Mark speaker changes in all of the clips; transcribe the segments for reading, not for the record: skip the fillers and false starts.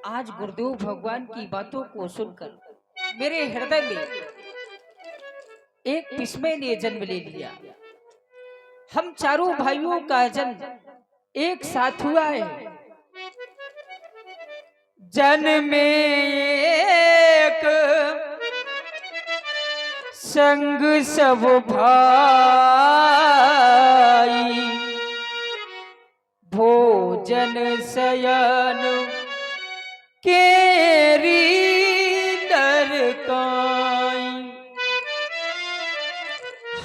Speaker 1: आज गुरुदेव भगवान की बातों को सुनकर मेरे हृदय में एक विस्मय ने जन्म ले लिया। हम चारों भाइयों का जन्म एक साथ हुआ है। जन्म में एक संग सब भाई, भोजन शयन केरी दरकाई।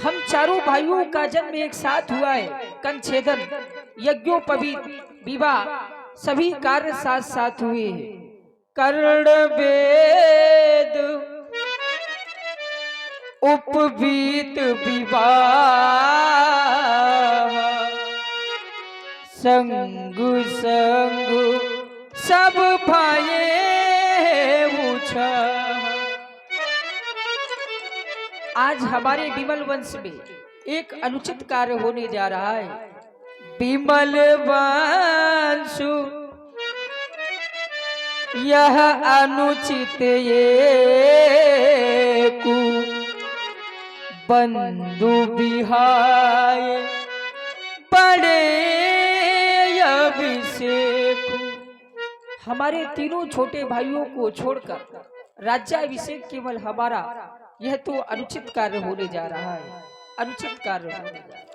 Speaker 1: हम चारों भाइयों का जन्म एक साथ हुआ है। कंछेदन, यज्ञोपवीत, विवाह सभी कार्य साथ साथ हुए हैं। कर्ण वेद उपवीत विवाह, संग संग सब भाए उछा। आज हमारे विमल वंश में एक अनुचित कार्य होने जा रहा है। विमल वंश यह अनुचित ये कु बंधु बिहाय बड़े अभिषेक। हमारे तीनों छोटे भाइयों को छोड़कर राज्याभिषेक केवल हमारा, यह तो अनुचित कार्य होने जा रहा है। अनुचित कार्य होने जा रहा है।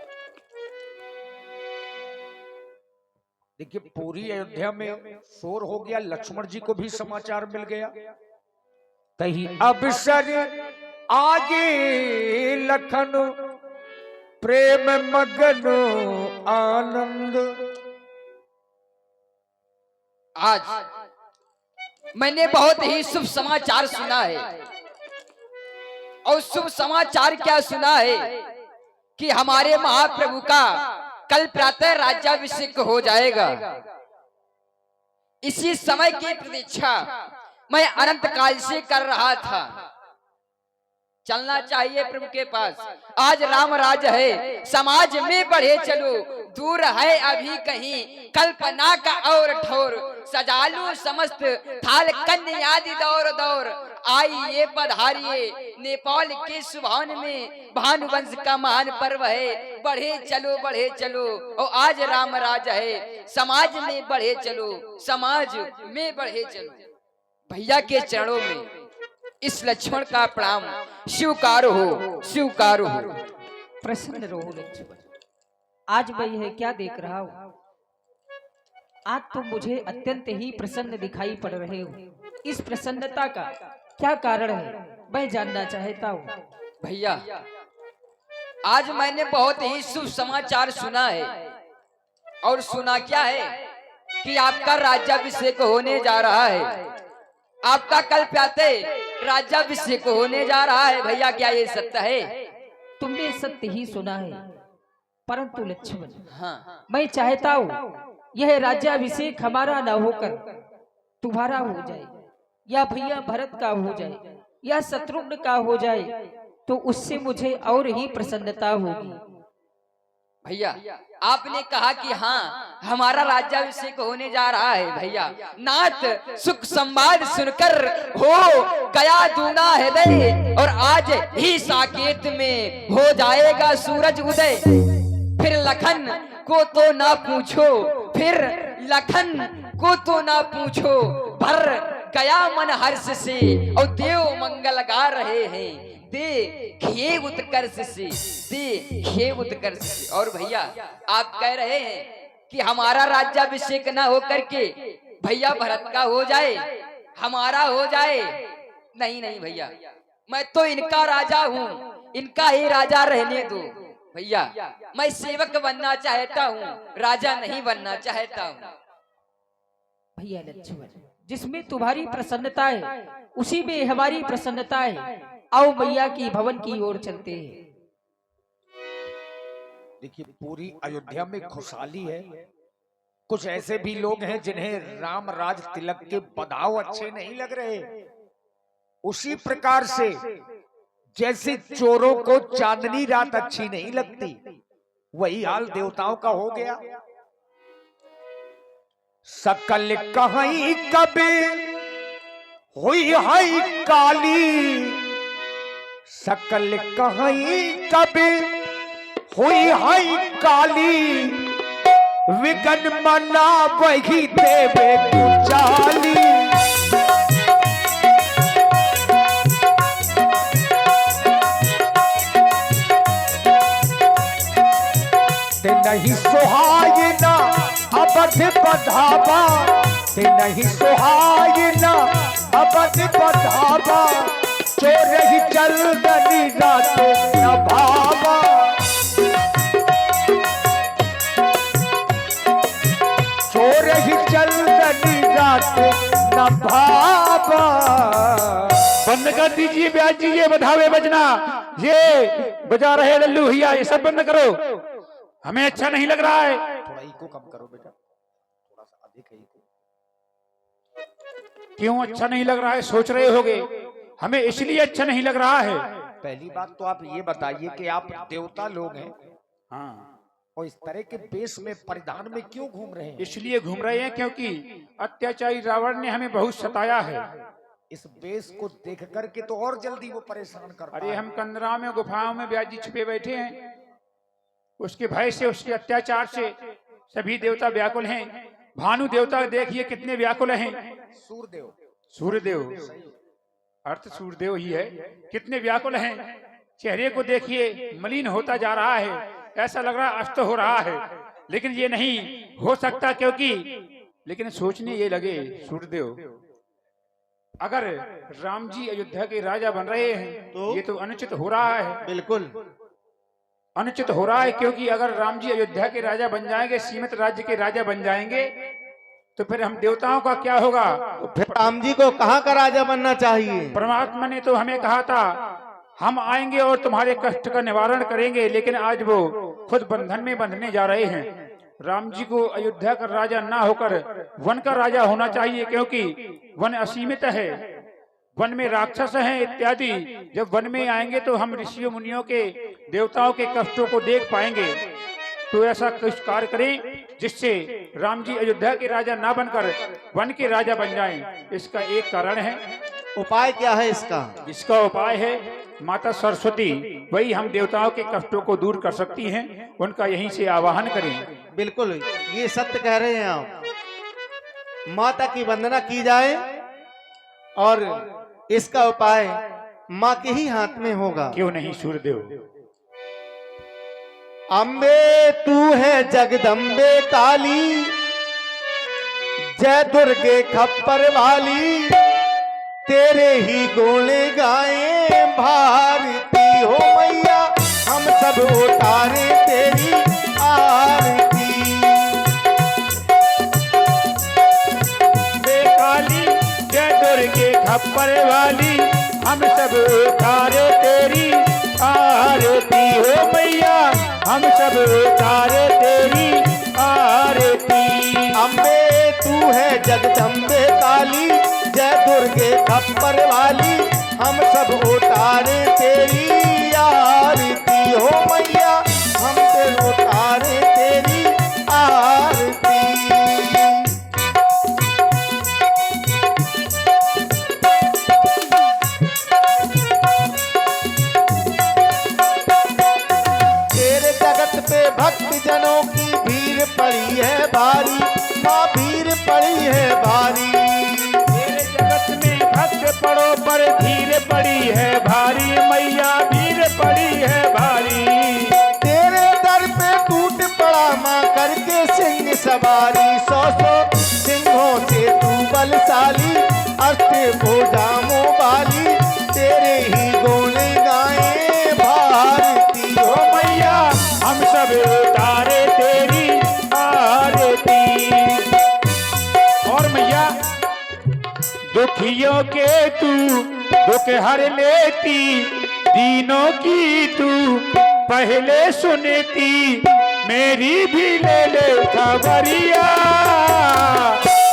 Speaker 2: देखिए, पूरी अयोध्या में शोर हो गया। लक्ष्मण जी को भी समाचार मिल गया। कहीं अवसर आगे लखन प्रेम मगन आनंद।
Speaker 3: आज मैंने बहुत ही शुभ समाचार सुना है। और शुभ समाचार क्या सुना है कि हमारे महाप्रभु का कल प्रातः राज्याभिषेक हो जाएगा। इसी समय की प्रतीक्षा मैं अनंत काल से कर रहा था। चलना चाहिए प्रभु के पास। आज राम राज है, समाज में बढ़े चलो। दूर है अभी कहीं कल्पना का और ठोर। सजालू समस्त थाल कन्यादि दौर दौर। आइए पधारिए नेपाल के सुभान में। भानुवंश का महान पर्व है। बढ़े चलो और आज राम राज है। समाज में बढ़े चलो, समाज में बढ़े चलो। भैया के चरणों में इस लक्ष्मण का प्रणाम स्वीकार हो, स्वीकार हो।
Speaker 1: प्रसन्न रहो लक्ष्मण। आज मैं यह क्या देख रहा हूँ? आज तुम मुझे अत्यंत ही प्रसन्न दिखाई पड़ रहे हो। इस प्रसन्नता का क्या कारण है, मैं जानना चाहता हूँ।
Speaker 3: भैया, आज मैंने बहुत ही शुभ समाचार सुना है। और सुना क्या है कि आपका राज्याभिषेक होने जा रहा है। आपका कल प्रातः राज्याभिषेक होने जा रहा है। भैया, क्या ये सत्य है?
Speaker 1: तुमने सत्य ही सुना है, परंतु लक्ष्मण,
Speaker 3: हाँ,
Speaker 1: मैं चाहता हूँ यह राज्याभिषेक हमारा न होकर तुम्हारा हो जाए, या भैया भरत का हो जाए, या शत्रुघ्न का हो जाए, तो उससे मुझे और ही प्रसन्नता होगी।
Speaker 3: भैया, आपने कहा कि हाँ हमारा राज्याभिषेक होने जा रहा है। भैया, नाथ सुख संवाद सुनकर हो गया दूना हृदय। और आज ही साकेत में हो जाएगा सूरज उदय। फिर लखन को तो ना पूछो, फिर लखन को तो ना पूछो। भर गया मन हर्ष से और देव मंगल गा रहे हैं। देखिए उत्कर्ष से, देखिए उत्कर्ष से। और भैया, आप कह रहे हैं कि हमारा राज्याभिषेक न होकर के भैया भरत का हो जाए, हमारा हो जाए। नहीं नहीं भैया, मैं तो इनका राजा हूँ, इनका ही राजा रहने दो। भैया, मैं सेवक बनना चाहता हूँ, राजा नहीं बनना चाहता हूँ।
Speaker 1: भैया लक्ष्मण, जिसमें तुम्हारी प्रसन्नता है उसी में हमारी प्रसन्नता है। आओ भैया की भवन की ओर चलते हैं।
Speaker 2: देखिए, पूरी अयोध्या में खुशहाली है। कुछ ऐसे भी लोग हैं जिन्हें राम राज तिलक के बधाव अच्छे नहीं लग रहे। उसी प्रकार से जैसे चोरों को चांदनी रात अच्छी नहीं लगती, वही हाल देवताओं का हो गया। सकल कहीं कभी हुई है काली, सकल कहीं कभी हुई है काली, विगन मना वही देवे कुचाली। ते नहीं सुहाय ना अबध बधावा, ते नहीं सुहाय ना अबध बधावा, चोर ही चलदनी रात न भावा। चोर ही चलदनी रात न भावा।
Speaker 4: बंद कर दीजिए ब्याज जी, ये बधावे बजना, ये बजा रहे लल्लू भैया, ये सब बंद करो, हमें अच्छा नहीं लग रहा है।
Speaker 2: थोड़ा इको कम करो बेटा, थोड़ा सा अधिक है इको।
Speaker 4: क्यों अच्छा नहीं लग रहा है सोच रहे होगे, हमें इसलिए अच्छा नहीं लग रहा है।
Speaker 2: पहली बात तो आप ये बताइए कि आप देवता लोग हैं
Speaker 4: हाँ,
Speaker 2: और इस तरह के वेश में परिधान में क्यों घूम रहे हैं?
Speaker 4: इसलिए घूम रहे हैं क्योंकि अत्याचारी रावण ने हमें बहुत सताया है।
Speaker 2: इस वेश को देख करके तो और जल्दी वो परेशान करता
Speaker 4: अरे
Speaker 2: है।
Speaker 4: हम कंदरा में गुफाओं में ब्याज जी छुपे बैठे हैं, उसके भय से, उसके अत्याचार से सभी देवता व्याकुल हैं। भानु देवता देखिए कितने व्याकुल हैं।
Speaker 2: सूर्यदेव,
Speaker 4: सूर्यदेव अर्थ सूर्यदेव ही है, कितने व्याकुल हैं। चेहरे को देखिए मलिन होता जा रहा है, ऐसा लग रहा अस्त हो रहा है, लेकिन ये नहीं हो सकता क्योंकि, लेकिन सोचने ये लगे सूर्यदेव, अगर राम जी अयोध्या के राजा बन रहे हैं तो ये तो अनुचित हो रहा है।
Speaker 5: बिल्कुल
Speaker 4: अनुचित हो रहा है क्योंकि अगर राम जी अयोध्या के राजा बन जाएंगे, सीमित राज्य के राजा बन जाएंगे, तो फिर हम देवताओं का क्या होगा?
Speaker 5: फिर राम जी को कहाँ का राजा बनना चाहिए?
Speaker 4: परमात्मा ने तो हमें कहा था हम आएंगे और तुम्हारे कष्ट का निवारण करेंगे, लेकिन आज वो खुद बंधन में बंधने जा रहे हैं। राम जी को अयोध्या का राजा ना होकर वन का राजा होना चाहिए, क्योंकि वन असीमित है, वन में राक्षस हैं इत्यादि। जब वन में आएंगे तो हम ऋषियों मुनियों के, देवताओं के कष्टों को देख पाएंगे। तो ऐसा कुछ कार्य करें जिससे राम जी अयोध्या के राजा ना बनकर वन के राजा बन जाएं। इसका एक कारण है।
Speaker 5: उपाय क्या है इसका?
Speaker 4: इसका उपाय है माता सरस्वती, वही हम देवताओं के कष्टों को दूर कर सकती हैं, उनका यहीं से आवाहन करें।
Speaker 5: बिल्कुल, ये सत्य कह रहे हैं आप। माता की वंदना की जाए और इसका उपाय माँ के ही हाथ में होगा।
Speaker 4: क्यों नहीं सूर्यदेव?
Speaker 5: अम्बे तू है जगदम्बे काली, जय दुर्गे खप्पर वाली, तेरे ही गोले गाए भारती हो मैया, हम सब उतारे तेरी आरती।
Speaker 4: काली जय दुर्गे खप्पर वाली, हम सब उतारे तेरी आरती हो मैया, हम सब उतारे तेरी आरती।
Speaker 5: अम्बे तू है जगदम्बे काली, जय दुर्गे खप्पर वाली, हम सब उतारे तेरी आरती हो मैया, हम ते उतारे तेरी आरती। तेरे जगत पे भक्त जनों की भीड़ पड़ी है भारी, माँ भीड़ पड़ी है भारी।
Speaker 4: तेरे जगत में भक्त पड़ो पर भीड़ पड़ी है भारी, मैया भीड़ पड़ी है भारी।
Speaker 5: तेरे दर पे टूट पड़ा माँ करके सिंह सवारी, 100 सिंहों से तू बलशाली, अष्ट भुजाओं वाली, तेरे ही गोले गाए भारती हो
Speaker 4: मैया, हम सब उतारे तेरी आरती। और मैया दुखियों के तू दुख हर लेती, दीनों की तू पहले सुनती, मेरी भी ले ले खबरिया,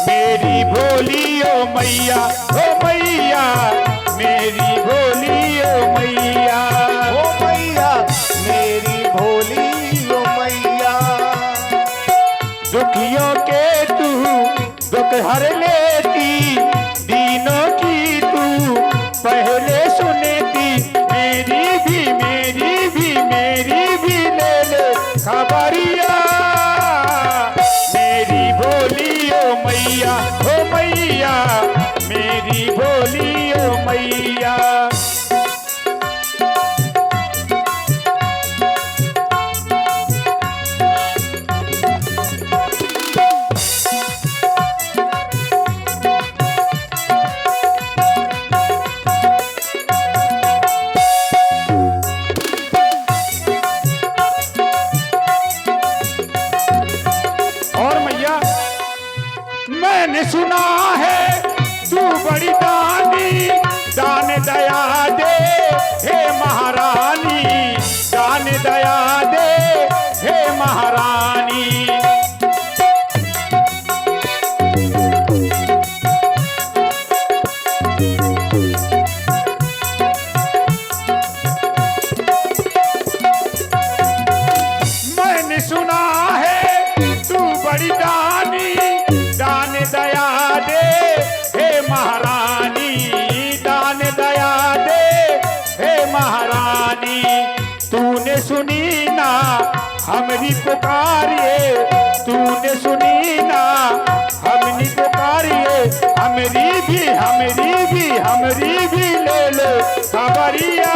Speaker 4: मेरी भोली ओ मैया, ओ मैया मेरी भोली ओ मैया,
Speaker 5: ओ मैया मेरी भोली ओ मैया।
Speaker 4: दुखियों के तू महारानी दान दया दे, हे महारानी तूने सुनी ना हमरी पुकारिए, तूने सुनी ना हमरी पुकारिए, हमरी भी ले लो खबरिया,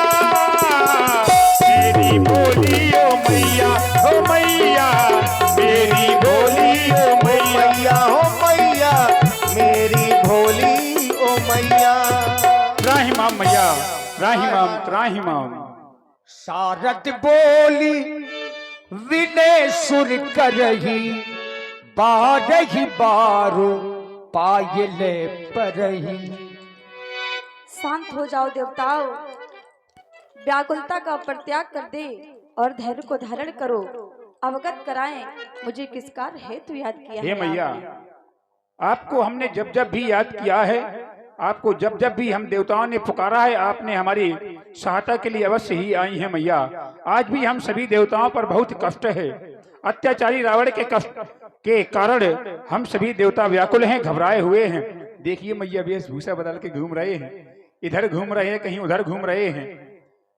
Speaker 4: मेरी बोली ओ मैया, ओ मैया मेरी बोली ओ मैया,
Speaker 5: मैया हो मैया मेरी भोली ओ मैया।
Speaker 4: त्राहिमाम मैया, त्राहिमाम त्राहिमाम।
Speaker 2: शारद बोली विनय सुर करही, बारही बारो पायले परही।
Speaker 6: शांत हो जाओ देवताओं, व्याकुलता का परित्याग कर दे और धैर्य को धारण करो। अवगत कराएं मुझे किस कार्य हेतु याद किया
Speaker 4: हे
Speaker 6: है
Speaker 4: मैया,
Speaker 6: आपने?
Speaker 4: आपको हमने जब जब भी याद किया है, आपको जब जब भी हम देवताओं ने पुकारा है, आपने हमारी सहायता के लिए अवश्य ही आई हैं मैया। आज भी हम सभी देवताओं पर बहुत कष्ट है, अत्याचारी रावण के कष्ट के कारण हम सभी देवता व्याकुल हैं, घबराए हुए हैं। देखिए मैया वेशभूषा बदल के घूम रहे हैं, इधर घूम रहे हैं, कहीं उधर घूम रहे हैं,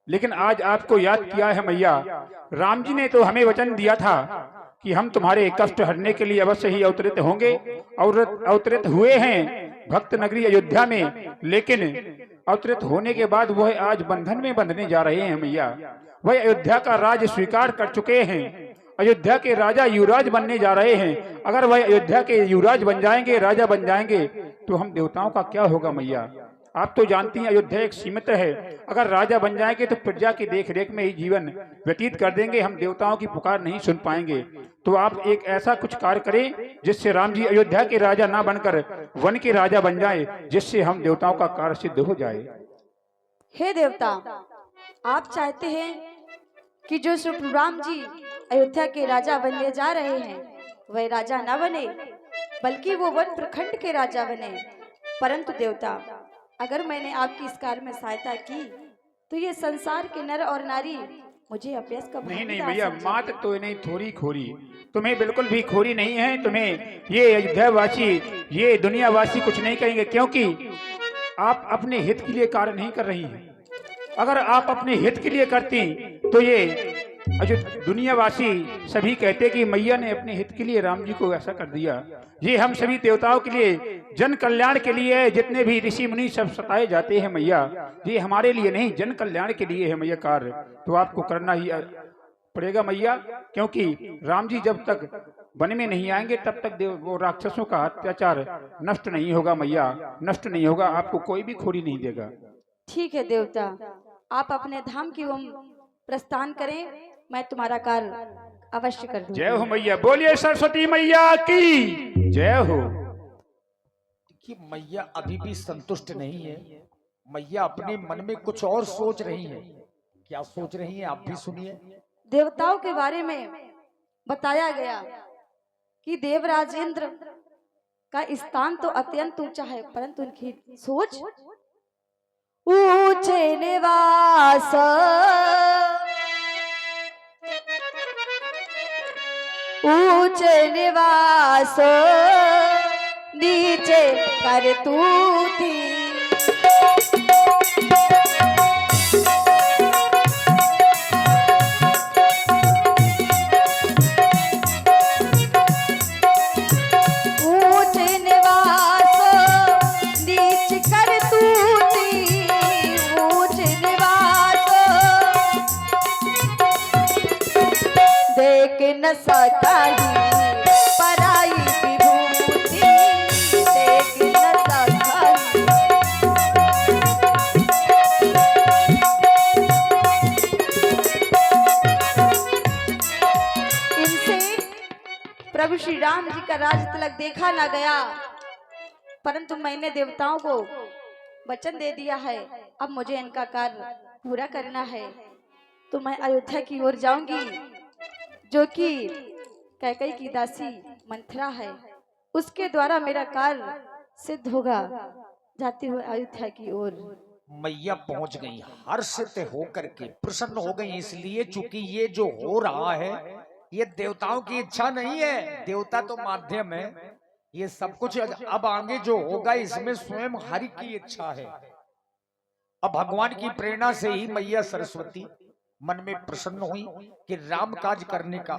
Speaker 4: लेकिन आज आपको याद किया है मैया। राम जी ने तो हमें वचन दिया था कि हम तुम्हारे कष्ट हरने के लिए अवश्य ही अवतरित होंगे, और अवतरित हुए हैं भक्त नगरी अयोध्या में, लेकिन अवतरित होने के बाद वह आज बंधन में बंधने जा रहे हैं मैया। वह अयोध्या का राज स्वीकार कर चुके हैं, अयोध्या के राजा युवराज बनने जा रहे हैं। अगर वह अयोध्या के युवराज बन जाएंगे, राजा बन जाएंगे, तो हम देवताओं का क्या होगा मैया। आप तो जानती हैं अयोध्या एक सीमित है, अगर राजा बन जाएंगे तो प्रजा की देख रेख में ही जीवन व्यतीत कर देंगे, हम देवताओं की पुकार नहीं सुन पाएंगे। तो आप एक ऐसा कुछ कार्य करें जिससे राम जी अयोध्या के राजा ना बनकर वन के राजा बन जाए, जिससे हम देवताओं का कार्य सिद्ध हो जाए।
Speaker 6: हे देवता, आप चाहते हैं कि जो श्री राम जी अयोध्या के राजा बनने जा रहे हैं वह राजा न बने, बल्कि वो वन प्रखंड के राजा बने। परंतु देवता, अगर मैंने आपकी इस कार्य में सहायता की तो ये संसार के नर और नारी मुझे अभ्यास का
Speaker 4: नहीं नहीं भैया, मात तो नहीं थोड़ी खोरी, तुम्हें बिल्कुल भी खोरी नहीं है। तुम्हें ये अयोध्यावासी, ये दुनियावासी कुछ नहीं कहेंगे, क्योंकि आप अपने हित के लिए कार्य नहीं कर रही हैं। अगर आप अपने हित के लिए करती तो ये दुनियावासी सभी कहते कि मैया ने अपने हित के लिए राम जी को ऐसा कर दिया। ये हम सभी देवताओं के लिए, जन कल्याण के लिए, जितने भी ऋषि मुनि सब सताए जाते हैं मैया, ये हमारे लिए नहीं, जन कल्याण के लिए है मैया कार्य। तो आपको करना ही पड़ेगा मैया, क्योंकि राम जी जब तक वन में नहीं आएंगे तब तक वो राक्षसों का अत्याचार नष्ट नहीं होगा मैया, नष्ट नहीं होगा, आपको कोई भी खोरी नहीं देगा।
Speaker 6: ठीक है देवता, आप अपने धाम की ओर प्रस्थान करें, मैं तुम्हारा कार्य अवश्य कर दूंगी।
Speaker 4: जय हो मैया, बोलिए सरस्वती मैया की जय हो।
Speaker 2: कि मैया अभी भी संतुष्ट नहीं है, मैया अपने मन में कुछ और सोच रही है। क्या सोच रही है आप भी सुनिए।
Speaker 6: देवताओं के बारे में बताया गया कि देवराज इंद्र का स्थान तो अत्यंत ऊंचा है, परंतु उनकी सोच ऊंचे निवास, ऊंचे निवास नीचे कर तू थी। न सकाई पराई विभूति, देख न सकाई। इनसे प्रभु श्री राम जी का राज तिलक देखा ना गया, परंतु मैंने देवताओं को वचन दे दिया है, अब मुझे इनका कार्य पूरा करना है। तो मैं अयोध्या की ओर जाऊंगी, जो कि कैकेयी की दासी मंथरा है, उसके द्वारा मेरा कार्य सिद्ध होगा। जाती हुए अयोध्या की ओर
Speaker 2: मैया पहुंच गई, हर्षित होकर के प्रसन्न हो गई, इसलिए चूंकि ये जो हो रहा है ये देवताओं की इच्छा नहीं है। देवता तो माध्यम है, ये सब कुछ अब आगे जो होगा इसमें स्वयं हरि की इच्छा है। अब भगवान की प्रेरणा से ही मैया सरस्वती मन में प्रसन्न हुई कि राम काज करने का